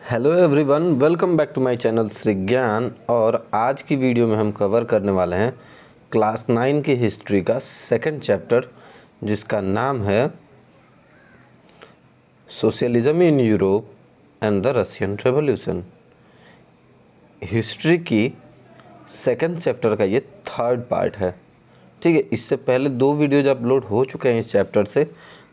Hello everyone, welcome back to my channel Shri Gyan. और आज की वीडियो में हम कवर करने वाले हैं क्लास 9 की हिस्ट्री का सेकंड चैप्टर, जिसका नाम है socialism in Europe and the Russian revolution. History की सेकंड चैप्टर का ये थर्ड पार्ट है। ठीक है, इससे पहले 2 वीडियोज अपलोड हो चुके हैं इस चैप्टर से,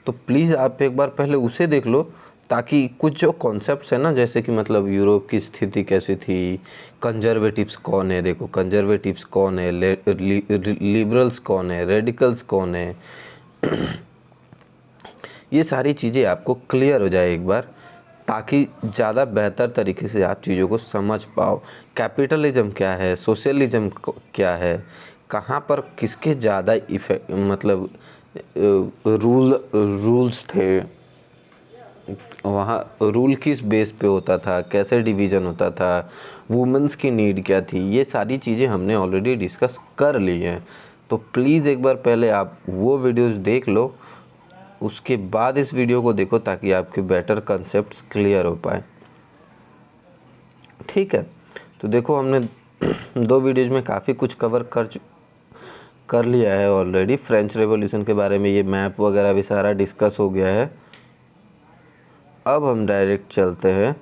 तो प्लीज़ आप एक बार पहले उसे देख लो, ताकि कुछ जो कॉन्सेप्ट्स है ना, जैसे कि मतलब यूरोप की स्थिति कैसी थी, कंजर्वेटिव्स कौन है, देखो कंजर्वेटिव्स कौन है, लिबरल्स कौन है, रेडिकल्स कौन है, ये सारी चीज़ें आपको क्लियर हो जाए एक बार, ताकि ज़्यादा बेहतर तरीके से आप चीज़ों को समझ पाओ। कैपिटलिज्म क्या है, सोशलिज्म क्या है, कहाँ पर किसके ज़्यादा इफेक्ट मतलब रूल्स थे, वहाँ रूल किस बेस पे होता था, कैसे डिवीज़न होता था, वुमेंस की नीड क्या थी, ये सारी चीज़ें हमने ऑलरेडी डिस्कस कर ली हैं। तो प्लीज़ एक बार पहले आप वो वीडियोस देख लो, उसके बाद इस वीडियो को देखो, ताकि आपके बेटर कंसेप्ट्स क्लियर हो पाए। ठीक है, तो देखो हमने 2 वीडियोज में काफ़ी कुछ कवर कर लिया है ऑलरेडी। फ्रेंच रेवोल्यूशन के बारे में ये मैप वगैरह भी सारा डिस्कस हो गया है। अब हम डायरेक्ट चलते हैं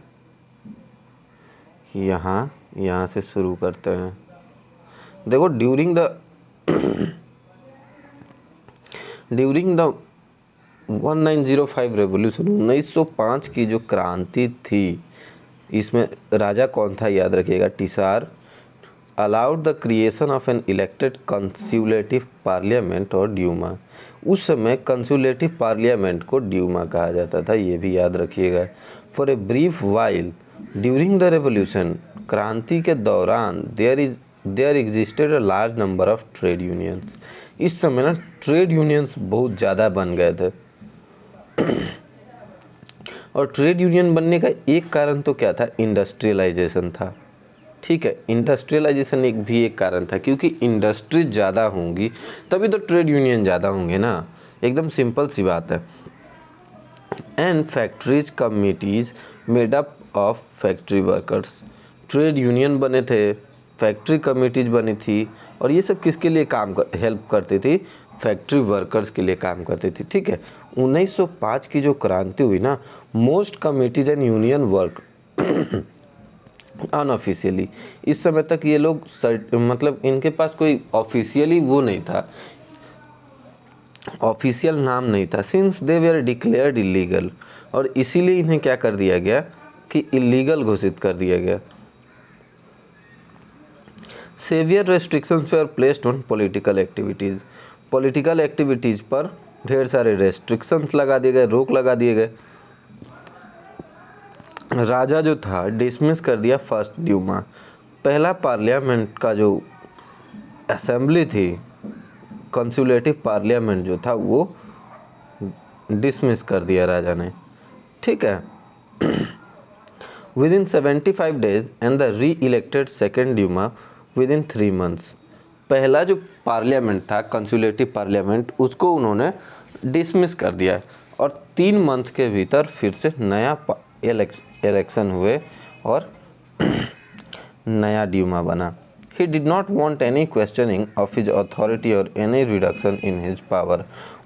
यहाँ से शुरू करते हैं। देखो ड्यूरिंग द 1905 रेवोल्यूशन, 1905 की जो क्रांति थी, इसमें राजा कौन था याद रखिएगा, tsar allowed the creation of an elected consultative parliament और ड्यूमा। उस समय कंसुलेटिव पार्लियामेंट को ड्यूमा कहा जाता था, ये भी याद रखिएगा। For a brief while during the revolution, क्रांति के दौरान there existed a large number of trade unions. इस समय ना ट्रेड यूनियंस बहुत ज़्यादा बन गए थे। और ट्रेड यूनियन बनने का एक कारण तो क्या था, इंडस्ट्रियलाइजेशन था। ठीक है, इंडस्ट्रियलाइजेशन एक कारण था, क्योंकि इंडस्ट्रीज ज़्यादा होंगी तभी तो ट्रेड यूनियन ज़्यादा होंगे ना, एकदम सिंपल सी बात है। And factories committees made up of factory workers, trade union बने थे, फैक्ट्री कमिटीज बनी थी, और ये सब किसके लिए हेल्प करती थी, फैक्ट्री वर्कर्स के लिए काम करती थी। ठीक है, 1905 की जो क्रांति हुई ना, most committees and union work unofficially. इस समय तक ये लोग मतलब इनके पास कोई ऑफिशियली वो नहीं था, ऑफिशियल नाम नहीं था, since they were declared illegal, और इसीलिए इन्हें क्या कर दिया गया कि इलीगल घोषित कर दिया गया। Severe restrictions were placed on political activities, political activities पर ढेर सारे रेस्ट्रिक्शंस लगा दिए गए, रोक लगा दिए गए। राजा जो था डिसमिस कर दिया फर्स्ट ड्यूमा, पहला पार्लियामेंट का जो असेंबली थी, कंसुलेटिव पार्लियामेंट जो था, वो डिसमिस कर दिया राजा ने। ठीक है, within 75 days and the re elected second Duma within 3 months. पहला जो पार्लियामेंट था कंसुलेटिव पार्लियामेंट, उसको उन्होंने डिसमिस कर दिया, और 3 मंथ के भीतर फिर से नया इलेक्शन हुए और नया ड्यूमा बना। He did not want any questioning of his authority or any reduction in his power.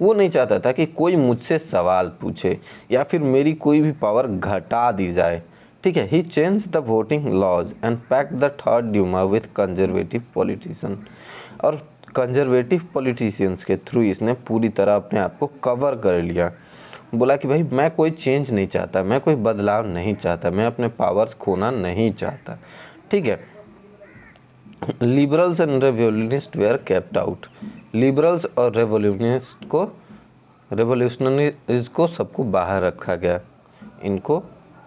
वो नहीं चाहता था कि कोई मुझसे सवाल पूछे या फिर मेरी कोई भी पावर घटा दी जाए। ठीक है, he changed the voting laws and packed the third Duma with conservative politicians. और कंजर्वेटिव पॉलिटिशियंस के थ्रू इसने पूरी तरह अपने आप को कवर कर लिया। बोला कि भाई मैं कोई चेंज नहीं चाहता, मैं कोई बदलाव नहीं चाहता, मैं अपने पावर्स खोना नहीं चाहता। ठीक है, liberals and revolutionists were kept out. Liberals और रेवोल्यूशनरीज को सबको बाहर रखा गया, इनको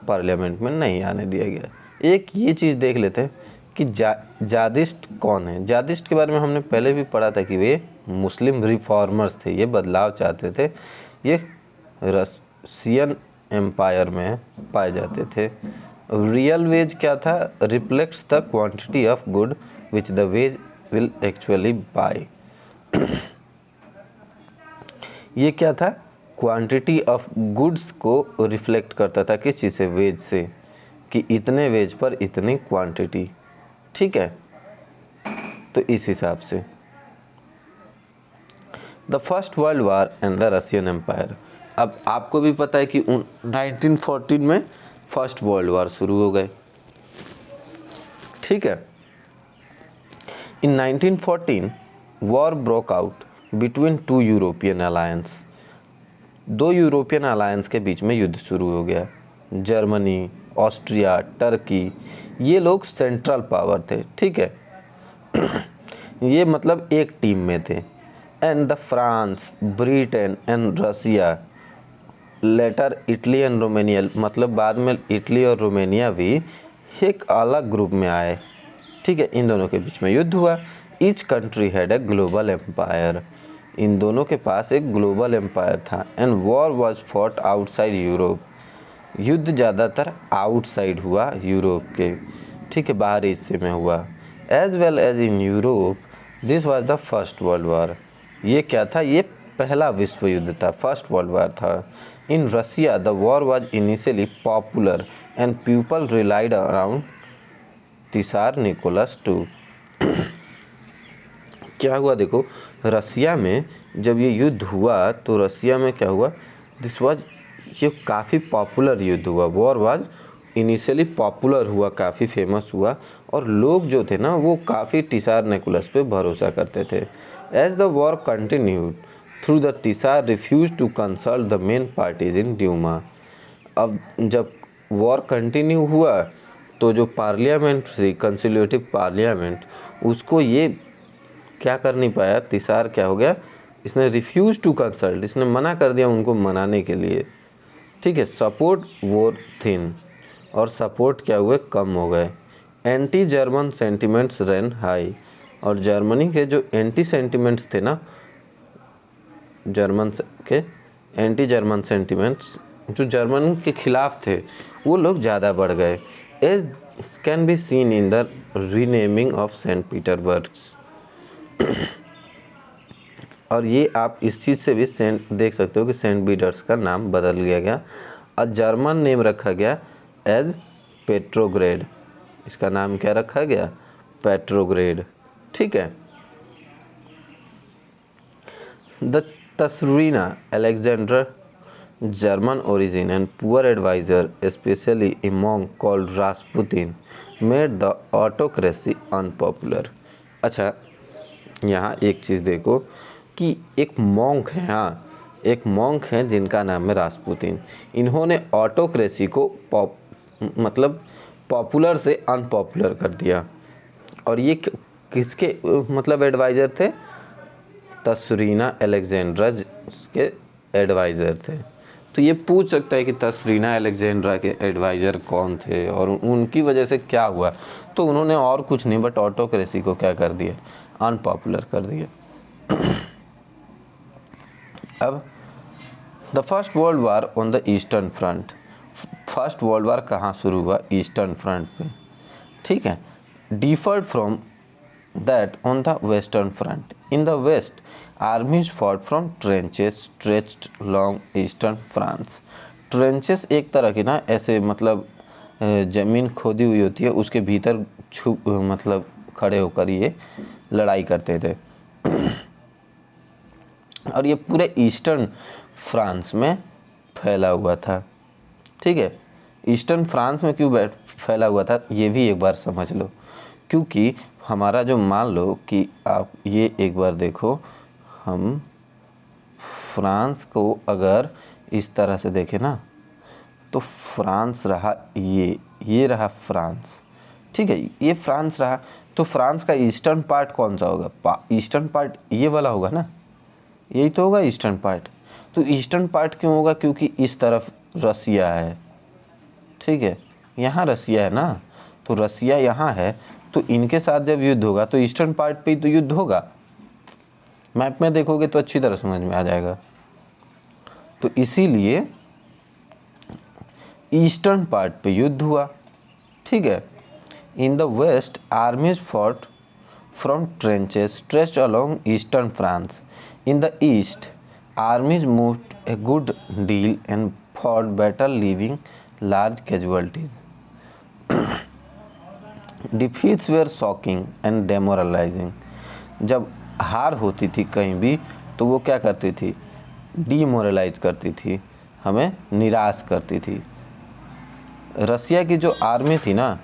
पार्लियामेंट में नहीं आने दिया गया। एक ये चीज़ देख लेते हैं कि जादिस्ट कौन है। जादिस्ट के बारे में हमने पहले भी पढ़ा था कि वे मुस्लिम रिफॉर्मर्स थे, ये बदलाव चाहते थे, ये रशियन एम्पायर में पाए जाते थे। रियल वेज क्या था, reflects the quantity of good which the wage will actually buy. ये क्या था, क्वांटिटी ऑफ गुड्स को रिफ्लेक्ट करता था, किस चीज़ से, वेज से। कि इतने वेज पर इतनी क्वांटिटी, ठीक है। तो इस हिसाब से the first world war and the Russian empire. अब आपको भी पता है कि 1914 में फर्स्ट वर्ल्ड वार शुरू हो गए, ठीक है। इन 1914 war broke out between two European alliance. दो यूरोपियन अलायंस के बीच में युद्ध शुरू हो गया। जर्मनी, ऑस्ट्रिया, टर्की, ये लोग सेंट्रल पावर थे, ठीक है। ये मतलब एक टीम में थे। And the France, Britain and Russia, later Italy and Romania, मतलब बाद में इटली और रोमेनिया भी एक अलग ग्रुप में आए, ठीक है। इन दोनों के बीच में युद्ध हुआ। Each country had a global empire. इन दोनों के पास एक ग्लोबल एम्पायर था। And war was fought outside Europe. युद्ध ज़्यादातर आउटसाइड हुआ यूरोप के, ठीक है, बाहरी हिस्से में हुआ। As well as in Europe this was the first world war. ये क्या था? ये पहला विश्व युद्ध था, फर्स्ट वर्ल्ड वार था। In Russia the war was initially popular and people rallied around tsar Nicholas two. क्या हुआ देखो, रसिया में जब ये युद्ध हुआ तो रसिया में क्या हुआ, दिस वाज, ये काफ़ी पॉपुलर युद्ध हुआ। वॉर वाज इनिशियली पॉपुलर हुआ, काफ़ी फेमस हुआ, और लोग जो थे ना वो काफ़ी तिसार निकोलस पे भरोसा करते थे। As the war continued through the tsar refuse to consult the main parties in Duma. अब जब वॉर कंटिन्यू हुआ तो जो पार्लियामेंट थी, कंसिल्यूटिव पार्लियामेंट, उसको ये क्या कर नहीं पाया, तिसार क्या हो गया, इसने रिफ्यूज टू कंसल्ट, इसने मना कर दिया उनको मनाने के लिए, ठीक है। सपोर्ट वोर थिन, और सपोर्ट क्या हुए, कम हो गए। Anti German sentiments ran high, और जर्मनी के जो एंटी सेंटिमेंट्स थे ना, जर्मन के एंटी जर्मन सेंटिमेंट्स जो जर्मन के खिलाफ थे वो लोग ज़्यादा बढ़ गए। As can be seen in the renaming of Saint Petersburgs. और ये आप इस चीज़ से भी सेंट देख सकते हो कि सेंट पीटर्स का नाम बदल लिया गया और जर्मन नेम रखा गया एज पेट्रोग्रेड। इसका नाम क्या रखा गया, पेट्रोग्रेड, ठीक है। The tsarina Alexander, German origin and poor advisor, especially a monk called Rasputin, made the autocracy unpopular। अच्छा, यहाँ एक चीज़ देखो कि एक मॉन्क है, हाँ एक मॉन्क है जिनका नाम है रास्पुतिन। इन्होंने ऑटोक्रेसी को मतलब पॉपुलर से अनपॉपुलर कर दिया। और ये किसके मतलब एडवाइज़र थे, तसरीना अलेक्जेंड्रा के एडवाइज़र थे। तो ये पूछ सकता है कि तसरीना अलेक्जेंड्रा के एडवाइज़र कौन थे और उनकी वजह से क्या हुआ। तो उन्होंने और कुछ नहीं बट ऑटोक्रेसी को क्या कर दिया, अनपॉपुलर कर दिया। अब the first world war on the eastern front. First world war कहाँ शुरू हुआ, ईस्टर्न फ्रंट पे, ठीक है। Differed from that on the western front. In the west armies fought from trenches stretched long eastern France. Trenches एक तरह की ना ऐसे मतलब ज़मीन खोदी हुई होती है, उसके भीतर मतलब खड़े होकर ये लड़ाई करते थे। और ये पूरे ईस्टर्न फ्रांस में फैला हुआ था, ठीक है। ईस्टर्न फ्रांस में क्यों फैला हुआ था ये भी एक बार समझ लो, क्योंकि हमारा जो मान लो कि आप ये एक बार देखो, हम फ्रांस को अगर इस तरह से देखें ना तो फ्रांस रहा, ये रहा फ्रांस, ठीक है, ये फ्रांस रहा। तो फ्रांस का ईस्टर्न पार्ट कौन सा होगा, ईस्टर्न पार्ट ये वाला होगा ना, यही तो होगा ईस्टर्न पार्ट। तो ईस्टर्न पार्ट क्यों होगा, क्योंकि इस तरफ रसिया है, ठीक है, यहाँ रसिया है ना, तो रसिया यहाँ है, तो इनके साथ जब युद्ध होगा तो ईस्टर्न पार्ट पे ही तो युद्ध होगा। मैप में देखोगे तो अच्छी तरह समझ में आ जाएगा। तो इसीलिए ईस्टर्न पार्ट पे युद्ध हुआ, ठीक है। In the west armies fought from trenches stretched along eastern France. In the east armies moved a good deal and fought battle leaving large casualties। Defeats were shocking and demoralising. जब हार होती थी कहीं भी तो वो क्या करती थी, डीमोरलाइज करती थी, हमें निराश करती थी। रसिया की जो आर्मी थी ना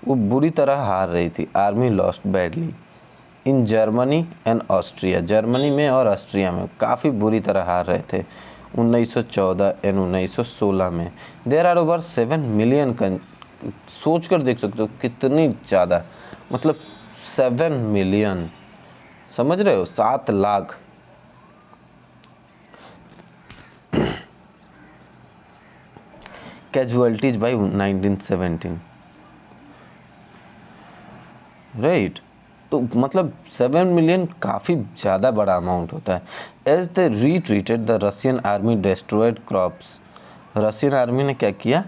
वो बुरी तरह हार रही थी। Army lost badly in Germany and Austria. Germany में और ऑस्ट्रिया में काफ़ी बुरी तरह हार रहे थे 1914 एंड 1916 में। There are over 7 million. सोच कर देख सकते हो कितनी ज़्यादा, मतलब 7 मिलियन, समझ रहे हो, 7 लाख। Casualties by 1917, right. तो मतलब 7 मिलियन काफ़ी ज़्यादा बड़ा अमाउंट होता है। As the retreated the Russian army destroyed crops. Russian army ने क्या किया,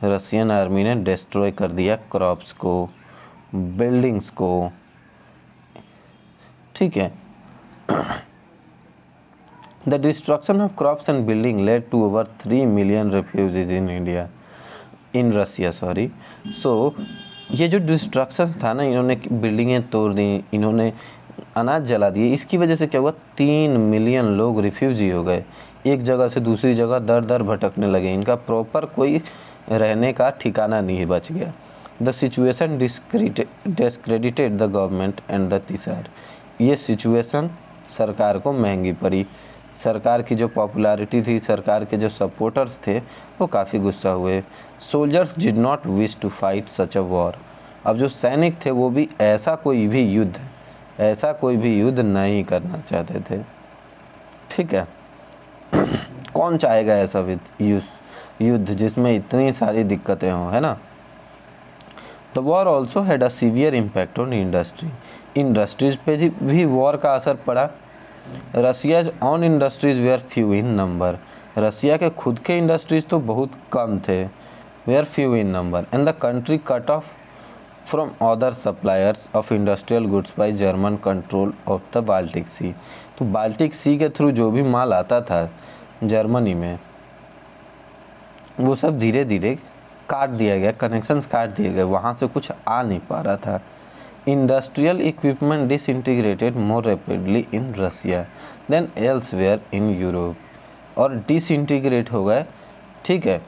रशियन आर्मी ने डिस्ट्रॉय कर दिया क्रॉप्स को, बिल्डिंग्स को, ठीक है। The destruction of crops and building led to over 3 million refugees in India, in Russia, sorry. So ये जो डिस्ट्रक्शन था ना, इन्होंने बिल्डिंगें तोड़ दी, इन्होंने अनाज जला दिए, इसकी वजह से क्या हुआ, 3 मिलियन लोग रिफ्यूजी हो गए। एक जगह से दूसरी जगह दर दर भटकने लगे, इनका प्रॉपर कोई रहने का ठिकाना नहीं बच गया। The situation discredited the government and the तीसर। ये सिचुएशन सरकार को महंगी पड़ी। सरकार की जो पॉपुलैरिटी थी, सरकार के जो सपोर्टर्स थे वो काफ़ी गुस्सा हुए। Soldiers did not wish to fight such a war. अब जो सैनिक थे वो भी ऐसा कोई भी युद्ध नहीं करना चाहते थे, ठीक है। कौन चाहेगा ऐसा युद्ध जिसमें इतनी सारी दिक्कतें हों, है ना। The war also had a severe impact on industries पे भी वॉर का असर पड़ा। Russia's own industries were few in number. Russia के खुद के इंडस्ट्रीज तो बहुत कम थे, were few in number, and the country cut off from other suppliers of industrial goods by German control of the Baltic Sea. तो Baltic सी के through जो भी माल आता था जर्मनी में वो सब धीरे धीरे काट दिया गया, कनेक्शंस काट दिए गए, वहाँ से कुछ आ नहीं पा रहा था। Industrial equipment disintegrated more rapidly in Russia than elsewhere in Europe. और डिसइंटीग्रेट हो गए, ठीक है।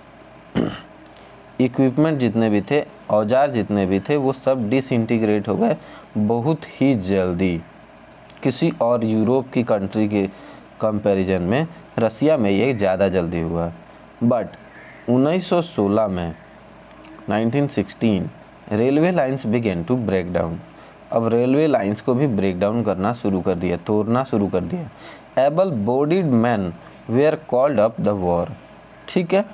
इक्विपमेंट जितने भी थे, औजार जितने भी थे, वो सब डिसइंटीग्रेट हो गए बहुत ही जल्दी। किसी और यूरोप की कंट्री के कंपैरिजन में रसिया में ये ज़्यादा जल्दी हुआ। बट 1916 में 1916 railway lines began to break down. अब रेलवे लाइंस को भी ब्रेक डाउन करना शुरू कर दिया, तोड़ना शुरू कर दिया। Able bodied man were called up the war, ठीक है।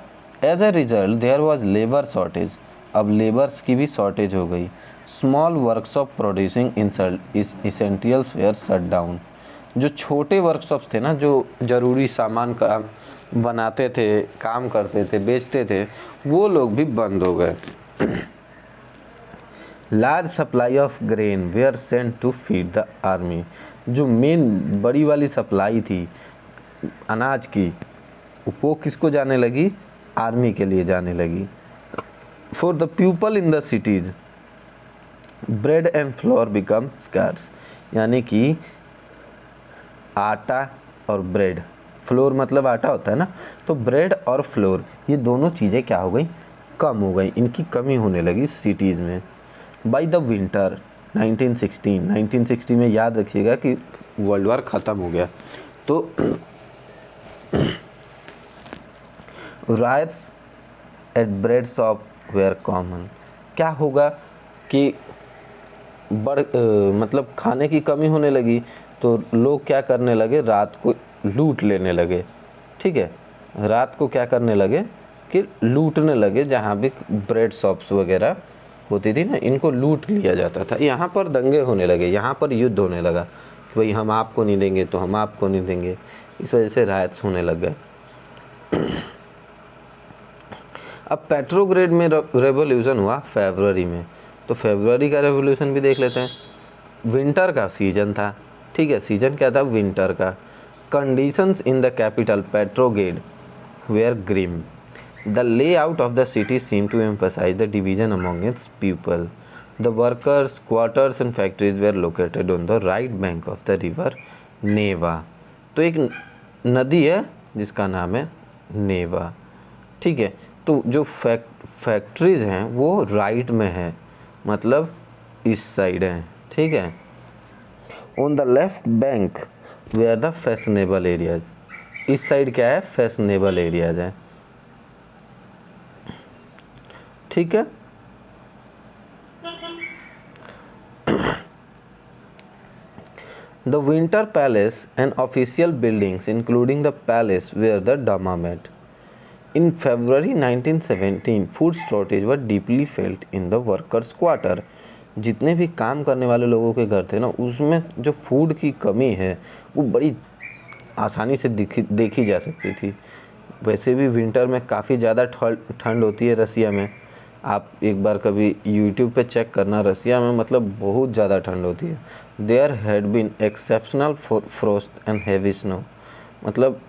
As a result there was labour shortage. अब लेबर्स की भी शॉर्टेज हो गई। Small workshop producing essentials were shut down. जो छोटे वर्कशॉप्स थे ना, जो ज़रूरी सामान का बनाते थे, काम करते थे, बेचते थे, वो लोग भी बंद हो गए। Large supply of grain were sent to feed the army. जो मेन बड़ी वाली सप्लाई थी अनाज की, वो किसको जाने लगी, आर्मी के लिए जाने लगी। For the people in the cities bread and flour become scarce. यानी कि आटा और ब्रेड, फ्लोर मतलब आटा होता है ना, तो ब्रेड और फ्लोर ये दोनों चीज़ें क्या हो गई, कम हो गई, इनकी कमी होने लगी सिटीज़ में। बाय द विंटर 1916 में याद रखिएगा कि वर्ल्ड वार ख़त्म हो गया, तो riots at bread shop were common. क्या होगा कि मतलब खाने की कमी होने लगी, तो लोग क्या करने लगे, रात को लूट लेने लगे, ठीक है। रात को क्या करने लगे कि लूटने लगे, जहाँ भी ब्रेड शॉप्स वगैरह होती थी ना, इनको लूट लिया जाता था। यहाँ पर दंगे होने लगे, यहाँ पर युद्ध होने लगा कि भाई हम आपको नहीं देंगे तो हम आपको नहीं देंगे। इस वजह से रायट्स होने लग गए। अब पेट्रोग्रेड में रेवोल्यूशन हुआ फरवरी में, तो फरवरी का रेवोल्यूशन भी देख लेते हैं। विंटर का सीजन था, ठीक है। सीजन क्या था, विंटर का। Conditions in the capital Petrograd were grim. The layout of the city seemed to emphasize the division among its people. The workers' quarters and factories were located on the right bank of the river Neva. तो एक नदी है जिसका नाम है नेवा, ठीक है। तो जो फैक्ट्रीज हैं वो राइट में है, मतलब इस साइड है, ठीक है। On the left bank were the fashionable areas, इस साइड क्या है, फैशनेबल एरियाज है, ठीक है। The Winter Palace and official buildings including the palace were the Dama met. In February 1917, food shortage was deeply felt in the workers' quarter. जितने भी काम करने वाले लोगों के घर थे ना, उसमें जो फूड की कमी है वो बड़ी आसानी से देखी जा सकती थी। वैसे भी विंटर में काफ़ी ज़्यादा ठंड होती है रसिया में। आप एक बार कभी YouTube पे चेक करना, रसिया में मतलब बहुत ज़्यादा ठंड होती है। There had been exceptional frost and heavy snow, मतलब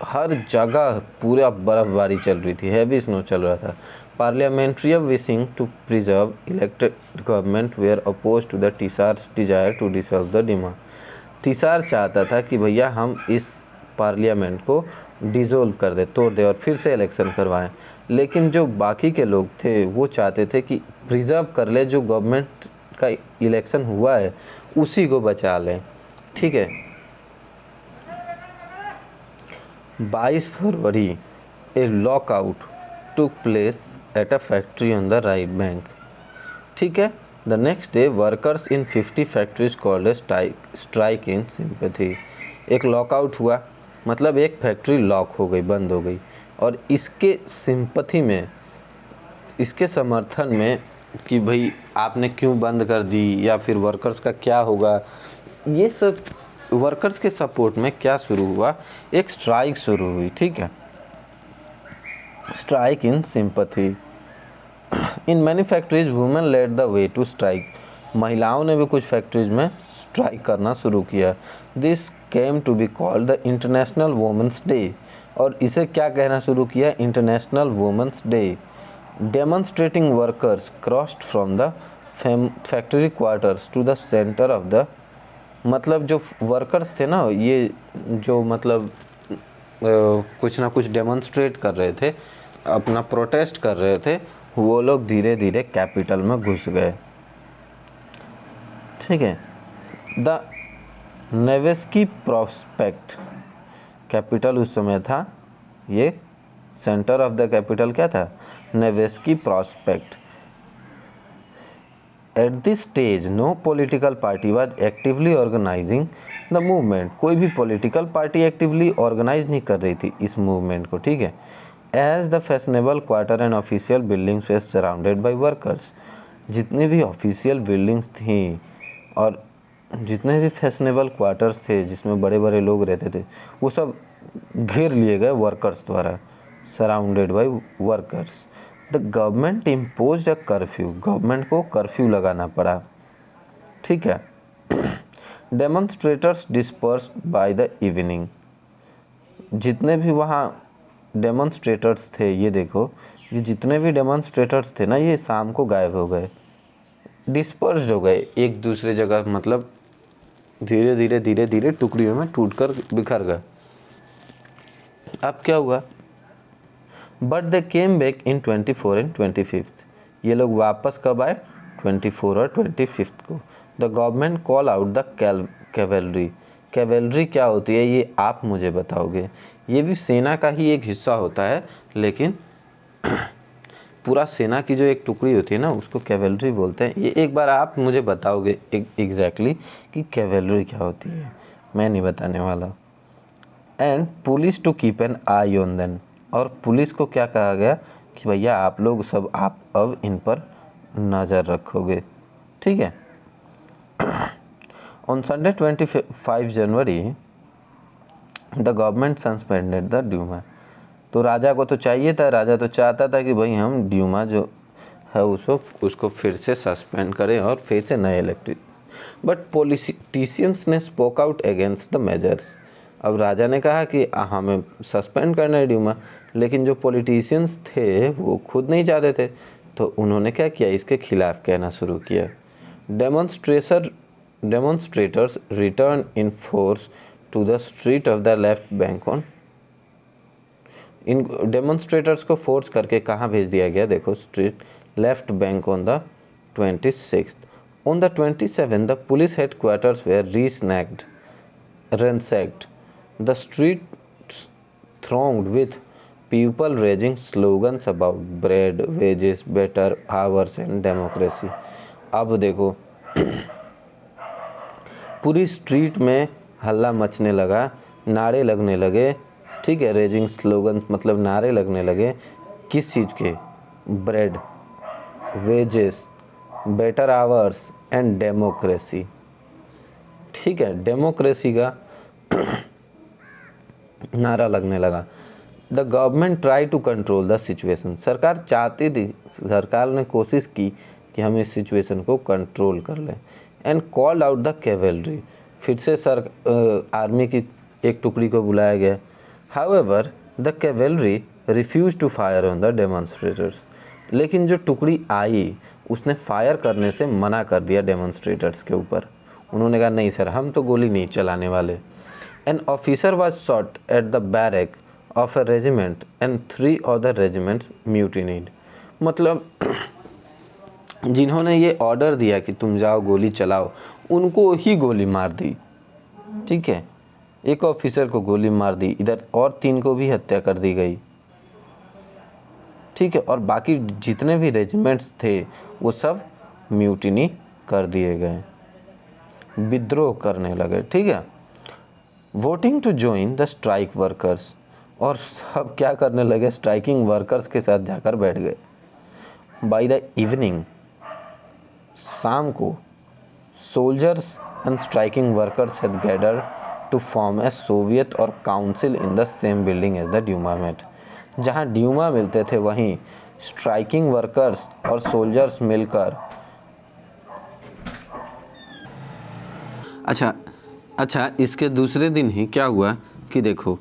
हर जगह पूरा बर्फबारी चल रही थी, हैवी स्नो चल रहा था। Parliamentary wishing to preserve elected government were oppose to the tsar's desire to dissolve the Duma. Tsar चाहता था कि भैया हम इस पार्लियामेंट को डिसॉल्व कर दे, तोड़ दे और फिर से इलेक्शन करवाएं। लेकिन जो बाकी के लोग थे वो चाहते थे कि प्रिजर्व कर ले, जो गवर्नमेंट का इलेक्शन हुआ है उसी को बचा लें, ठीक है। 22 February a lockout took place at a factory on the right bank, ठीक है। The next day workers in 50 factories called strike in sympathy. एक लॉकआउट हुआ, मतलब एक फैक्ट्री लॉक हो गई, बंद हो गई, और इसके सिंपैथी में, इसके समर्थन में कि भाई आपने क्यों बंद कर दी या फिर वर्कर्स का क्या होगा, ये सब वर्कर्स के सपोर्ट में क्या शुरू हुआ, एक स्ट्राइक शुरू हुई, ठीक है। Strike in sympathy. In many factories women led the way to strike. महिलाओं ने भी कुछ फैक्ट्रीज में स्ट्राइक करना शुरू किया। This came to be called the international women's day, और इसे क्या कहना शुरू किया, international women's day. Demonstrating workers crossed from the factory quarters to the centre of the, मतलब जो वर्कर्स थे ना, ये जो मतलब कुछ ना कुछ डेमोन्स्ट्रेट कर रहे थे, अपना प्रोटेस्ट कर रहे थे, वो लोग धीरे धीरे कैपिटल में घुस गए, ठीक है। द नेवेस्की प्रॉस्पेक्ट, कैपिटल उस समय था, ये सेंटर ऑफ द कैपिटल क्या था, Nevsky Prospect. At this stage no political party was actively organising the movement. कोई भी पॉलिटिकल पार्टी एक्टिवली ऑर्गेनाइज नहीं कर रही थी इस मूवमेंट को, ठीक है। As the fashionable quarter and official buildings were surrounded by workers. जितने भी ऑफिशियल बिल्डिंग्स थी और जितने भी फैशनेबल क्वार्टर्स थे जिसमें बड़े बड़े लोग रहते थे, वो सब घेर लिए गए वर्कर्स द्वारा, surrounded by workers. The government imposed a curfew, government को कर्फ्यू लगाना पड़ा, ठीक है। Demonstrators dispersed by the evening. जितने भी वहाँ डेमोन्स्ट्रेटर्स थे, ये देखो, ये जितने भी डेमोन्स्ट्रेटर्स थे ना, ये शाम को गायब हो गए, डिस्पर्स्ड हो गए एक दूसरे जगह, मतलब धीरे धीरे धीरे धीरे टुकड़ियों में टूटकर बिखर गए। अब क्या हुआ, but they came back in 24 and 25। ये लोग वापस कब आए, 24 और 25 को। The government call out the cavalry. Cavalry क्या होती है ये आप मुझे बताओगे। ये भी सेना का ही एक हिस्सा होता है, लेकिन पूरा सेना की जो एक टुकड़ी होती है ना, उसको कैवेलरी बोलते हैं। ये एक बार आप मुझे बताओगे एग्जैक्टली कि कैवेलरी क्या होती है, मैं नहीं बताने वाला। And police to keep an eye on them. और पुलिस को क्या कहा गया कि भैया आप लोग सब, आप अब इन पर नज़र रखोगे, ठीक है। On Sunday 25 January the government suspended the Duma. तो राजा को तो चाहिए था, राजा तो चाहता था कि भाई हम ड्यूमा जो है उसको फिर से सस्पेंड करें और फिर से नए इलेक्टेड। बट पॉलिटिशियंस ने spoke out against the measures. अब राजा ने कहा कि हमें सस्पेंड करना है ड्यूमा, लेकिन जो पॉलिटिशियंस थे वो खुद नहीं चाहते थे, तो उन्होंने क्या किया, इसके खिलाफ कहना शुरू किया। Demonstrators return in force to the street of the left bank on. इन डेमोन्स्ट्रेटर्स को फोर्स करके कहाँ भेज दिया गया, देखो street left bank on the 26th। On the 27th, the police headquarters were ransacked. The streets thronged with people raising slogans about bread, wages, better hours and democracy. अब देखो पूरी स्ट्रीट में हल्ला मचने लगा, नारे लगने लगे, ठीक है, रेजिंग स्लोगन्स मतलब नारे लगने लगे, किस चीज़ के, bread, wages, better hours and democracy, ठीक है, डेमोक्रेसी का नारा लगने लगा। The government try to control the situation, सरकार चाहती थी, सरकार ने कोशिश की कि हम इस सिचुएशन को कंट्रोल कर लें। And called out the cavalry, फिर से आर्मी की एक टुकड़ी को बुलाया गया। However the cavalry refuse to fire on the demonstrators, लेकिन जो टुकड़ी आई उसने फायर करने से मना कर दिया डेमोन्स्ट्रेटर्स के ऊपर। उन्होंने कहा नहीं सर, हम तो गोली नहीं चलाने वाले। An officer was shot at the barrack of a regiment and 3 other regiments mutinied. मतलब जिन्होंने ये ऑर्डर दिया कि तुम जाओ गोली चलाओ, उनको ही गोली मार दी, ठीक है, एक ऑफिसर को गोली मार दी, इधर और 3 को भी हत्या कर दी गई, ठीक है, और बाकी जितने भी रेजिमेंट्स थे वो सब म्यूटिनी कर दिए गए, विद्रोह करने लगे, ठीक है। Voting to join the strike workers, और सब क्या करने लगे, स्ट्राइकिंग वर्कर्स के साथ जाकर बैठ गए। बाय द इवनिंग, शाम को, soldiers and striking workers had gathered to form a soviet और council in the same building as the Duma met. जहाँ ड्यूमा मिलते थे वहीं स्ट्राइकिंग वर्कर्स और सोल्जर्स मिलकर, अच्छा इसके दूसरे दिन ही क्या हुआ कि देखो,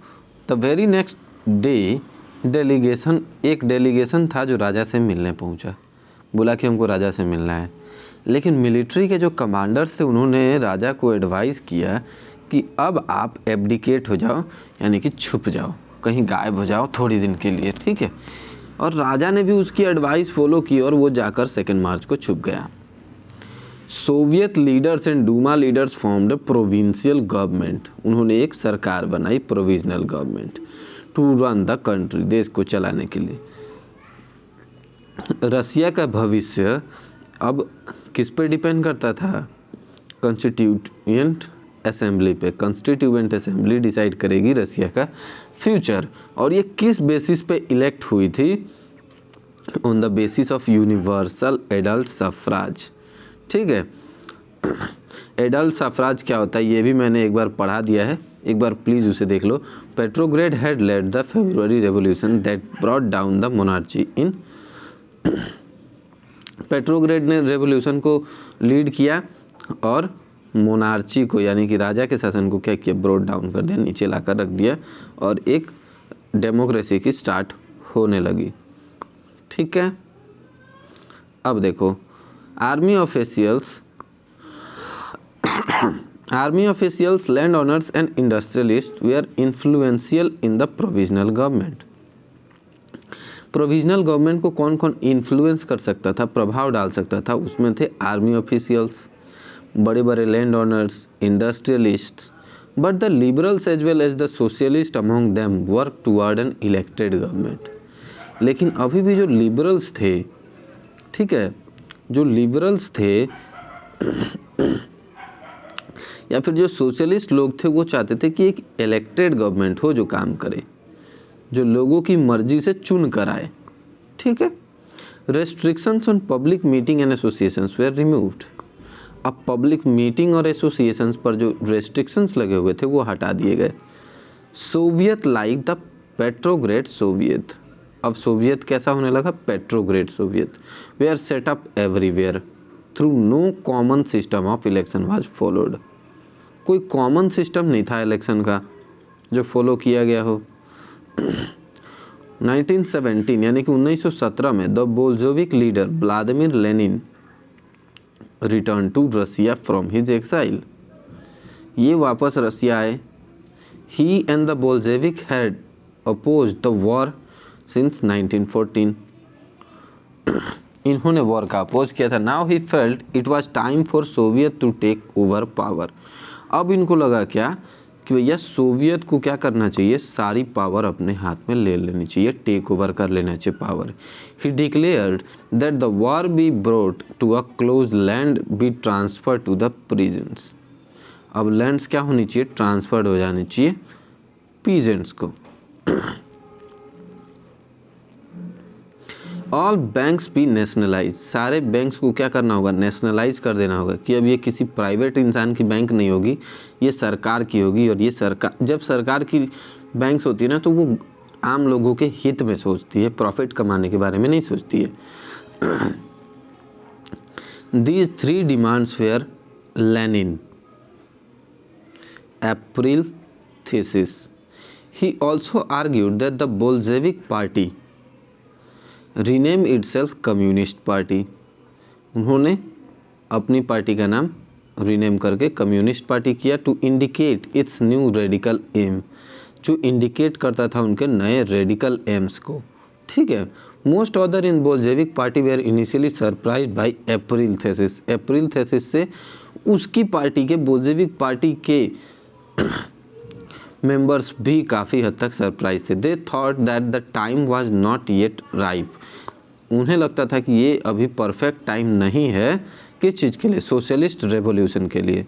द वेरी नेक्स्ट डे एक डेलीगेशन था जो राजा से मिलने पहुंचा, बोला कि हमको राजा से मिलना है। लेकिन मिलिट्री के जो कमांडर्स थे उन्होंने राजा को एडवाइस किया कि अब आप एब्डिकेट हो जाओ, यानी कि छुप जाओ, कहीं गायब हो जाओ थोड़ी दिन के लिए, ठीक है। और राजा ने भी उसकी एडवाइस फॉलो की और वो जाकर 2 मार्च को छुप गया। Soviet leaders and Duma leaders formed provincial government, उन्होंने एक सरकार बनाई, provisional government, to run the country, देश को चलाने के लिए। रसिया का भविष्य अब किस पे डिपेंड करता था, कॉन्स्टिट्यूएंट असेंबली पे। कॉन्स्टिट्यूएंट असेंबली डिसाइड करेगी रसिया का फ्यूचर, और ये किस बेसिस पे इलेक्ट हुई थी, on the basis of universal adult suffrage, ठीक है। एडल्ट सफराज क्या होता है ये भी मैंने एक बार पढ़ा दिया है, एक बार प्लीज उसे देख लो। Petrograd had led the February revolution that brought down the monarchy in, Petrograd ने रेवोल्यूशन को लीड किया और मोनार्ची को, यानी कि राजा के शासन को क्या किया, ब्रॉट डाउन कर दिया, नीचे लाकर रख दिया, और एक डेमोक्रेसी की स्टार्ट होने लगी, ठीक है। अब देखो, army officials, land owners and industrialist were influential in the provisional government. Provisional government को कौन कौन इन्फ्लुएंस कर सकता था, प्रभाव डाल सकता था, उसमें थे आर्मी ऑफिशियल्स, बड़े बड़े land owners, industrialists, but the liberals as well as the socialist among them work toward an elected government. लेकिन अभी भी जो लिबरल्स थे, ठीक है, जो लिबरल्स थे या फिर जो सोशलिस्ट लोग थे, वो चाहते थे कि एक इलेक्टेड गवर्नमेंट हो जो काम करे, जो लोगों की मर्जी से चुन कर आए, ठीक है। Restrictions on public meeting and associations were removed. अब पब्लिक मीटिंग और एसोसिएशंस पर जो रेस्ट्रिक्शंस लगे हुए थे वो हटा दिए गए। Soviet like the Petrograd Soviet, अब सोवियत कैसा होने लगा, Petrograd Soviet, they are set up everywhere through no common system of election was followed. कोई कॉमन सिस्टम नहीं था इलेक्शन का जो फॉलो किया गया हो। 1917 यानी कि 1917 में the Bolshevik leader Vladimir Lenin return to Russia from his exile. ये वापस रसिया आए। He and the Bolshevik had opposed the war since 1914। इन्होंने वॉर का अपोज किया था। Now he felt it was time for Soviet to take over power. अब इनको लगा क्या कि भैया सोवियत को क्या करना चाहिए, सारी पावर अपने हाथ में ले लेनी चाहिए, टेक ओवर कर लेना चाहिए power. He declared that the war be brought to a close, land be transfer to the peasants. अब लैंड्स क्या होनी चाहिए, ट्रांसफर्ड हो जानी चाहिए पीजेंट्स को। ऑल बैंक्स भी नेशनलाइज, सारे बैंक्स को क्या करना होगा, नेशनलाइज कर देना होगा कि अब ये किसी प्राइवेट इंसान की बैंक नहीं होगी, ये सरकार की होगी। और ये सरकार, जब सरकार की बैंक्स होती है ना तो वो आम लोगों के हित में सोचती है, प्रॉफिट कमाने के बारे में नहीं सोचती है। These three demands were Lenin April thesis. He also argued that the Bolshevik party rename itself Communist Party. उन्होंने अपनी पार्टी का नाम रीनेम करके कम्युनिस्ट पार्टी किया, to indicate its new radical aim, जो इंडिकेट करता था उनके नए रेडिकल एम्स को। ठीक है। Most other in Bolshevik party were initially surprised by April thesis. April thesis से उसकी पार्टी के, बोल्शेविक पार्टी के मेंबर्स भी काफ़ी हद तक सरप्राइज थे। They thought that the time was not yet ripe. उन्हें लगता था कि ये अभी परफेक्ट टाइम नहीं है, किस चीज़ के लिए, सोशलिस्ट रेवोल्यूशन के लिए।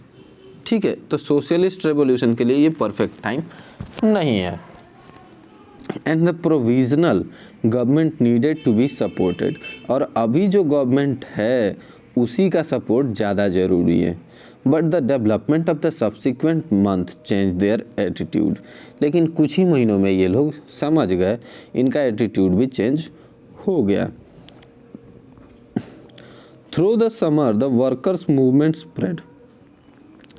ठीक है, तो सोशलिस्ट रेवोल्यूशन के लिए ये परफेक्ट टाइम नहीं है। And the provisional government needed to be supported, और अभी जो गवर्नमेंट है उसी का सपोर्ट ज़्यादा ज़रूरी है। But the development of the subsequent month change their attitude, लेकिन कुछ ही महीनों में ये लोग समझ गए, इनका एटीट्यूड भी चेंज हो गया। Through the summer the workers movement spread,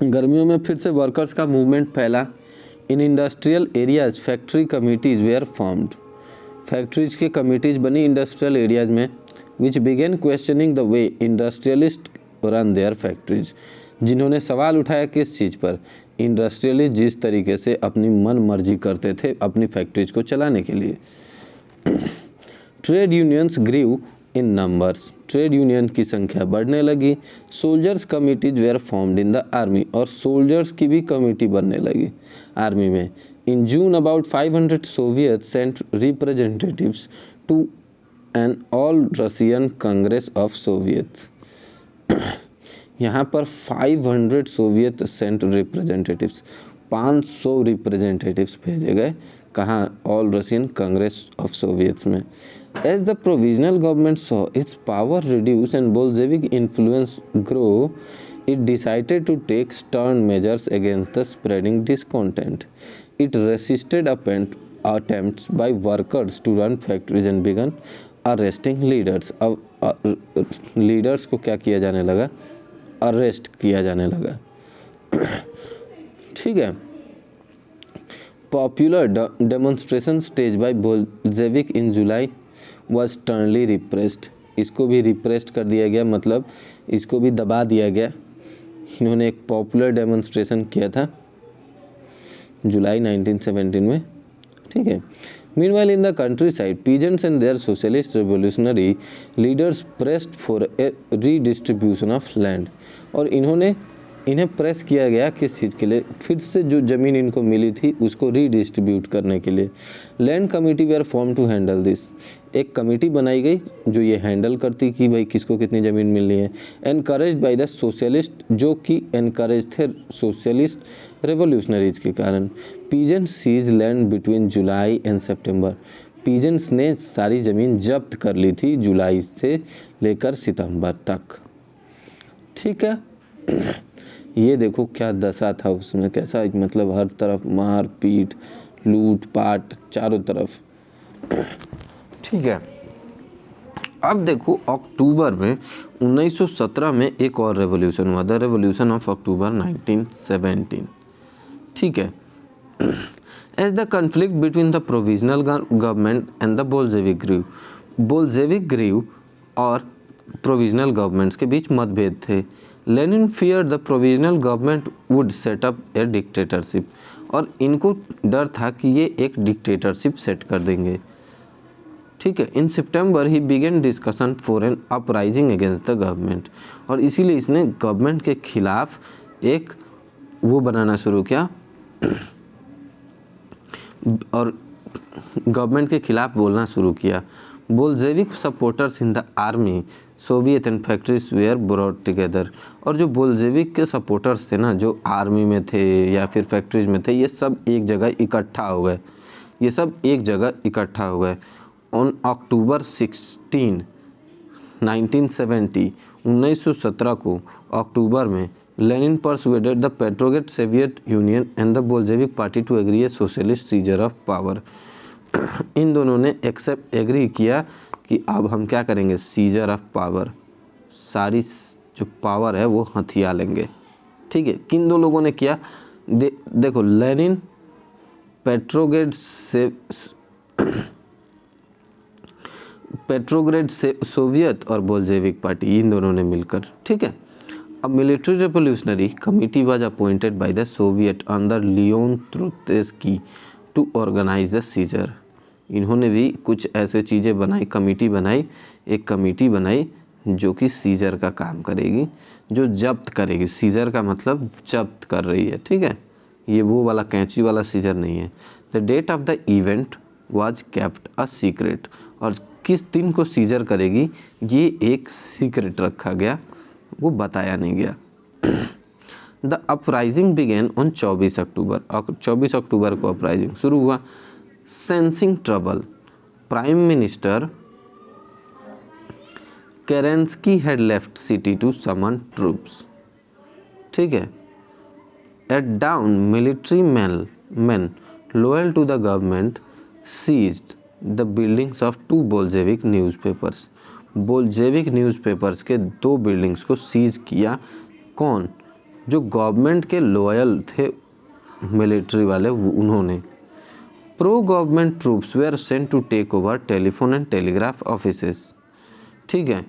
गर्मियों में फिर से वर्कर्स का मूवमेंट फैला। In industrial areas factory committees were formed, factories के कमिटीज बनी इंडस्ट्रियल एरियाज में, which began questioning the way industrialist run their factories, जिन्होंने सवाल उठाया किस चीज़ पर, इंडस्ट्रियलिस्ट जिस तरीके से अपनी मन मर्जी करते थे अपनी फैक्ट्रीज को चलाने के लिए। Trade unions grew in numbers, trade union की संख्या बढ़ने लगी। Soldiers committees were formed in the army, और सोल्जर्स की भी कमेटी बनने लगी आर्मी में। In June about 500 Soviet sent representatives to an all Russian congress of Soviet. यहाँ पर 500 सोवियत सेंट रिप्रेजेंटेटिव्स, 500 रिप्रेजेंटेटिव्स भेजे गए, कहाँ, all Russian congress of Soviets में। As the provisional government saw its power reduce and Bolshevik influence grow, it decided to take stern measures against the spreading discontent. It resisted attempts by workers to run factories and began arresting leaders. अब leaders को क्या किया जाने लगा, arrest किया जाने लगा। ठीक है। Popular demonstration stage by Bolshevik in July was sternly repressed, इसको भी रिप्रेस्ड कर दिया गया, मतलब इसको भी दबा दिया गया। इन्होंने एक पॉपुलर डेमोन्स्ट्रेशन किया था जुलाई 1917 में। ठीक है। Meanwhile in the countryside peasants and their socialist revolutionary leaders pressed for a redistribution of land, और इन्हें प्रेस किया गया किस चीज़ के लिए, फिर से जो ज़मीन इनको मिली थी उसको रीडिस्ट्रीब्यूट करने के लिए। Land committee were form to handle this, एक कमेटी बनाई गई जो ये हैंडल करती कि भाई किसको कितनी ज़मीन मिलनी है। एनकरेज बाय द सोशलिस्ट, जो कि एनकरेज थे सोशलिस्ट रेवोल्यूशनरीज के कारण। Peasants seize land between July and September, peasants ने सारी ज़मीन जब्त कर ली थी जुलाई से लेकर सितंबर तक। ठीक है। ये देखो क्या दशा था उसमें, कैसा, मतलब हर तरफ मार पीट, लूट पाट चारों तरफ। ठीक है। अब देखो अक्टूबर में 1917 में एक और रेवोल्यूशन हुआ, द रेवोल्यूशन ऑफ अक्टूबर 1917। ठीक है। As the conflict between the provisional government and the Bolshevik grew और प्रोविजनल गवर्नमेंट्स के बीच मतभेद थे। Lenin fear the provisional government would set up A dictatorship, और इनको डर था कि ये एक डिक्टेटरशिप सेट कर देंगे। ठीक है। In September he began discussion for an uprising against the government, और इसीलिए इसने गवर्नमेंट के खिलाफ एक वो बनाना शुरू किया और गवर्नमेंट के खिलाफ बोलना शुरू किया। Bolshevik supporters in the army, Soviet and factories were brought together, और जो बोल्शेविक के सपोर्टर्स थे ना, जो आर्मी में थे या फिर फैक्ट्रीज में थे, ये सब एक जगह इकट्ठा हो गए। ऑन अक्टूबर 16, 1970 1917 को अक्टूबर में Lenin persuaded the Petrograd Soviet union and the Bolshevik party to agree a socialist seizure of power. इन दोनों ने एग्री किया कि अब हम क्या करेंगे, सीजर ऑफ पावर, सारी जो पावर है वो हथिया लेंगे। ठीक है। किन दो लोगों ने किया, देखो लेनिन, पेट्रोग्रेड से सोवियत और बोल्शेविक पार्टी, इन दोनों ने मिलकर। ठीक है। अब military revolutionary committee was appointed by the Soviet under Leon Trotsky to organise the seizure. इन्होंने भी कुछ ऐसे चीज़ें बनाई, एक कमेटी बनाई जो कि सीजर का काम करेगी, जो जब्त करेगी। सीजर का मतलब जब्त कर रही है। ठीक है। ये वो वाला कैंची वाला सीजर नहीं है। The date of the event was kept a secret, और किस दिन को सीजर करेगी ये एक सीक्रेट रखा गया, वो बताया नहीं गया। The uprising began on 24 October, 24 अक्टूबर को अपराइजिंग शुरू हुआ। Sensing trouble, prime minister Kerensky had left city to summon troops. ठीक है। At dawn military men loyal to the government seized the buildings of two Bolshevik newspapers। Bolshevik newspapers के 2 buildings को seize किया। कौन? जो government के loyal थे military वाले, उन्होंने। Pro government troops were sent to take over telephone and telegraph offices. ठीक है।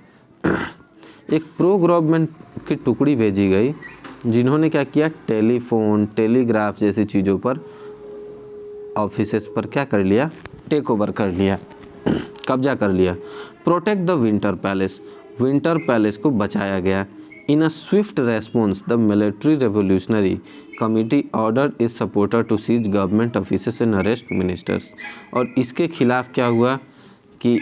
एक प्रो गवर्नमेंट की टुकड़ी भेजी गई जिन्होंने क्या किया, टेलीफोन, टेलीग्राफ जैसी चीज़ों पर, ऑफिसेस पर क्या कर लिया, टेक ओवर कर लिया, कब्जा कर लिया। प्रोटेक्ट द विंटर पैलेस को बचाया गया। In a swift response the military revolutionary committee order its supporter to seize government offices and arrest ministers. और इसके खिलाफ क्या हुआ कि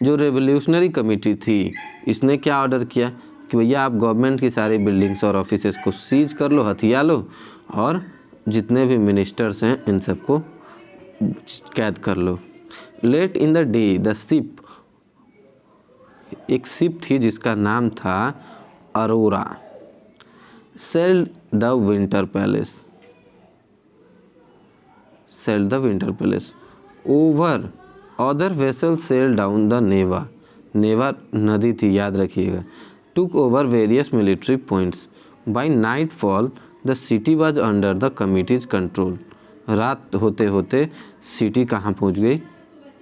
जो रेवोल्यूशनरी कमेटी थी, इसने क्या ऑर्डर किया कि भैया आप गवर्नमेंट की सारी बिल्डिंग्स और ऑफिसेस को सीज कर लो, हथिया लो, और जितने भी मिनिस्टर्स हैं इन सबको कैद कर लो। Late in the day the ship, एक शिप थी जिसका नाम था Aurora, sailed the Winter Palace over other vessel sail down the Neva नदी थी, याद रखिएगा। Took over various military points. By nightfall the city was under the committees control. रात होते होते सिटी कहाँ पहुँच गई,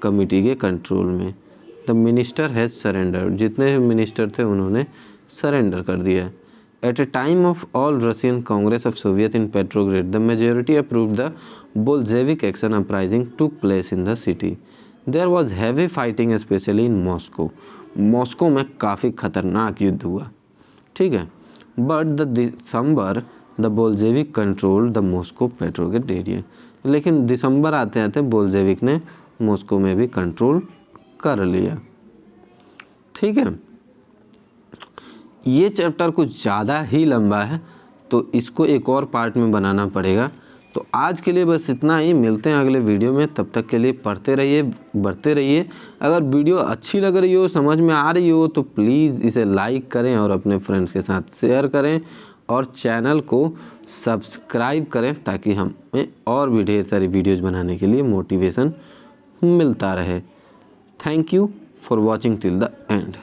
कमिटी के कंट्रोल में। द मिनिस्टर हैज सरेंडर, जितने भी मिनिस्टर थे उन्होंने सरेंडर कर दिया। At a time of all Russian congress of Soviet in Petrograd the majority approved the Bolshevik action uprising took place in the city. There was heavy fighting specially in Moscow में काफ़ी खतरनाक युद्ध हुआ। ठीक है। But the December the Bolshevik control the Moscow Petrograd area. लेकिन दिसंबर आते आते बोल्शेविक ने मॉस्को में भी कंट्रोल कर लिया। ठीक है। ये चैप्टर कुछ ज़्यादा ही लंबा है, तो इसको एक और पार्ट में बनाना पड़ेगा। तो आज के लिए बस इतना ही, मिलते हैं अगले वीडियो में। तब तक के लिए पढ़ते रहिए, बढ़ते रहिए। अगर वीडियो अच्छी लग रही हो, समझ में आ रही हो, तो प्लीज़ इसे लाइक करें और अपने फ्रेंड्स के साथ शेयर करें, और चैनल को सब्सक्राइब करें ताकि हमें और भी ढेर सारी वीडियोज़ बनाने के लिए मोटिवेशन मिलता रहे। Thank you for watching till the end.